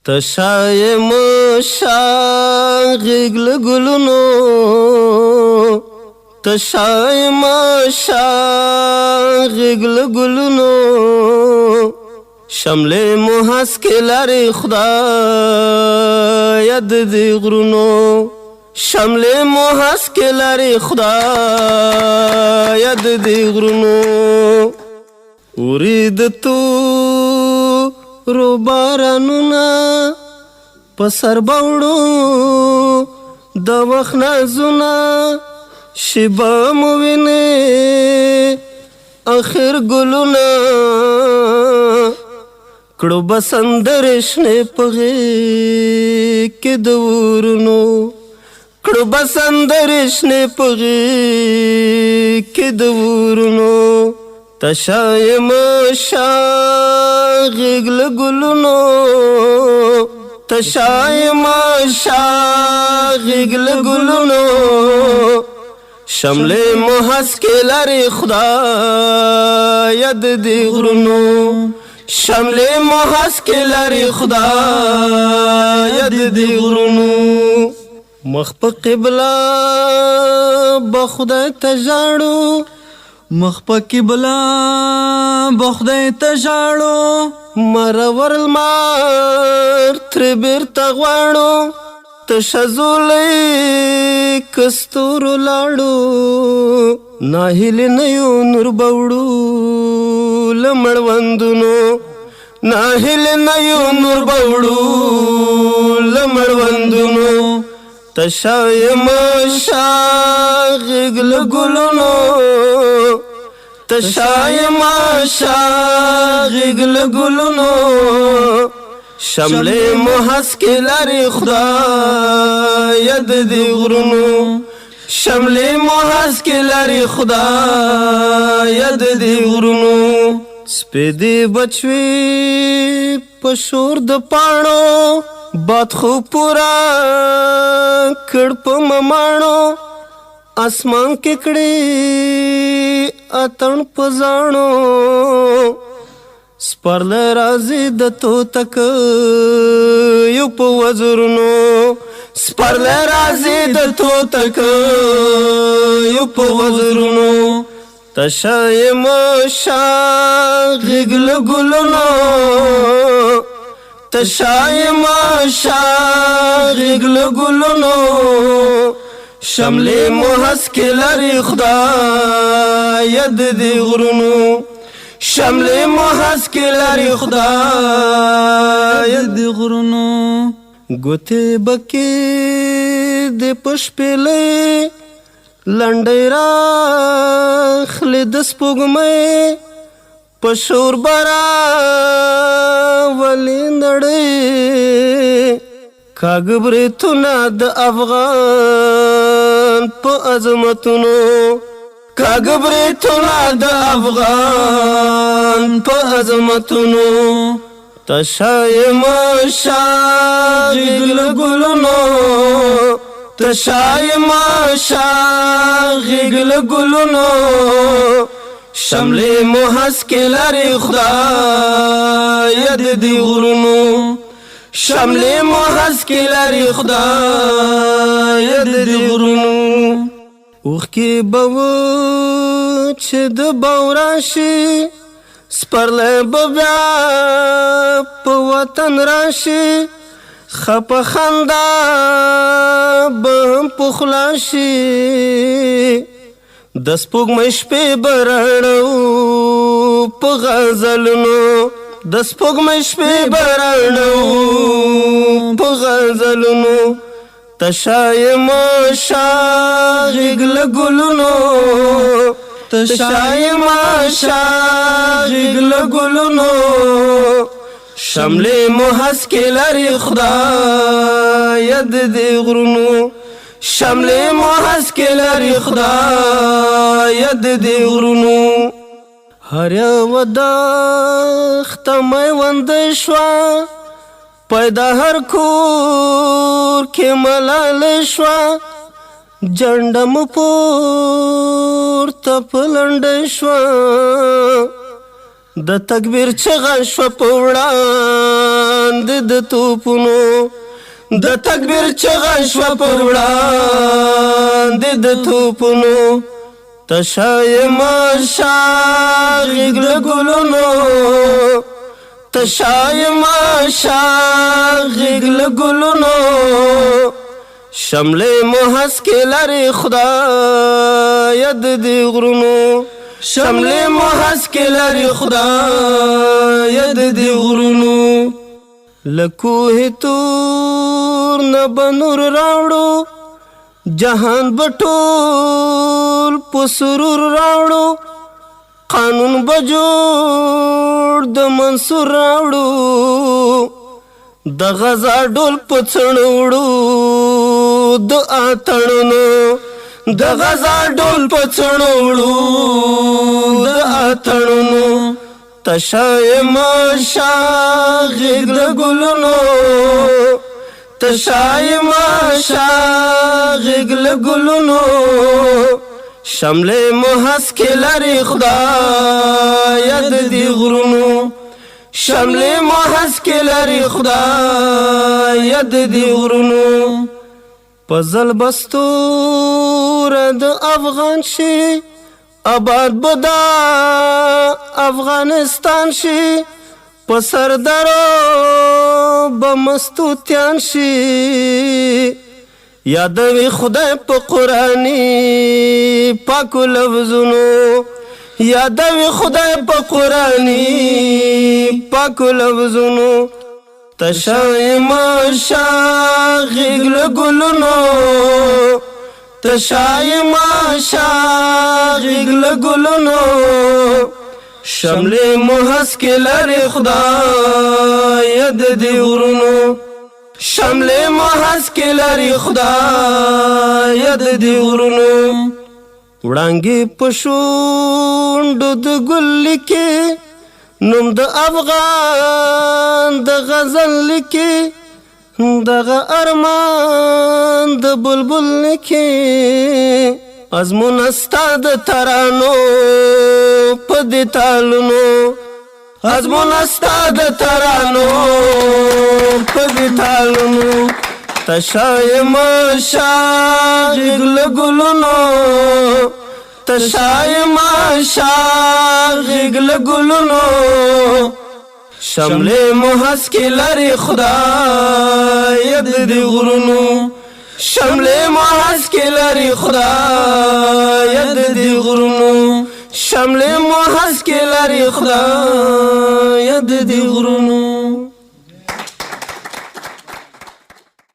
تشایم شاغیگ لگلونو تشایم شاغیگ لگلونو شمل محسک لاری خدای دی غرونو شمل محسک لاری خدای دی غرونو ورید تو رو بارانونا پسر باوڑو د وخت نازونا شیبا موینه آخر گلونا کڑو بسندر شنه پغی که دورونو کڑو بسندر شنه پغی که دورونو تشایم شاغیگ لگلونو تشایم شاغیگ لگلونو شمل محسک لاری خدای دی غرونو شمل محسک لاری خدای دی غرونو مخ په قبله بخدای تجاړو مخ په قبله بخدای تجاړو مرور المار تر بیرته غواړو تشزولی کستور لاړو ناهیل نیو نور بوړو لمړوندونو ناهیل نیو نور بوړو لمړوندونو تشایم شاغیگ لگلونو تشایم شاغیگ لگلونو شمل محسک لاری خدای دی غرونو شمل محسک لاری خدای دی غرونو سپیدی بچوی پشور د پاڼو باد خو پورا کړ په مماڼو اسمان کې کړي اتن پزانو سپرل رازي د تو تک یو په وزرونو سپرل رازي د تو تک یو په وزرونو تشایم شاغیگ لگلونو تشایم شاغیگ لگلونو شمل محسک لاری خدای دی غرونو شمل محسک لاری خدای دی غرونو گوتی بکی دی پشپیلی لنڈی راخلی دس پوگمی پشور برا ولی نڑی کاغ بریتونا د افغان په عظمتونو کاغ بریتونا د افغان په عظمتونو تشایم شاغیگ لگلونو تشایم شاغیگ لگلونو شمل محسک لاری خدای دی غرونو شمل محسک لاری خدای دی غرونو اوخ کی بو چې د باوراشي سپرلی بیا په وطن راشي خپ خندا به هم پخلاشي د سپوږمۍ شپې برړو په غزلونو د سپوږمۍ شپې برړو په غزلونو تشایم شاغیگ لگلونو تشایم شاغیگ لگلونو شمل محسک لاری خدای دی غرونو شمل محسک لاری خدای دی غرونو هر یو دخته میوند شوه پیدا هر کور کې ملال شوه جنډه مو پورته په لنډه شوه د تکبیر چغه شوه په وړاندې د توپونو د تکبیر چغه شوه په وړاندې د توپونو تشه یمه شاغیږ له ګلونو تشه یمه شاغیږ له ګلونو شملې مو هسکې لرې خدایه د دې غرونو شملې مو هسکې لرې خدایه د دې غرونو له کوهې تور نه به نور راوړو جهان به ټول په سرور راوړو قانون به جوړ د منصور راوړو د غزا ډول په څڼو وړو د اتڼونو د غزا ډول په څڼو وړو د اتڼونو تشه یمه شاغیږ له ګلونو تشه یمه شاغیږ له ګلونو شملې مو هسکې لرې خدایه د دې غرونو شملې مو هسکې لرې خدایه د دې غرونو په زل بستوره د افغان شي آباد به دا افغانستان شي په سردارو به مستوتیان شي یادوي خدای په قرآني پاکو لفظونو یادوي خدای په قرآني پاکو لفظونو تشه یمه شاغیږ له ګلونو تشه یمه شاغیږ له ګلونو شملې مو هسکې لرې خدایه د دې غرونو شملې مو هسکې لرې خدایه د دې غرونو وړانګې په شونډو د ګل لیکې نوم د افغان د غزل لیکې دغه ارمان د بلبل لیکې ازمونه ستا د ترانو په دې تالونو ازمونه ستا د ترانو په دې تالونو تشه یمه شاغیږ له ګلونو تشه یمه شاغیږ له ګلونو شملې مو هسکې لرې خدایه د دې غرونو شملې مو هسکې لرې خدایه د دې غرونو شملې مو هسکې لرې خدایه د دې غرونو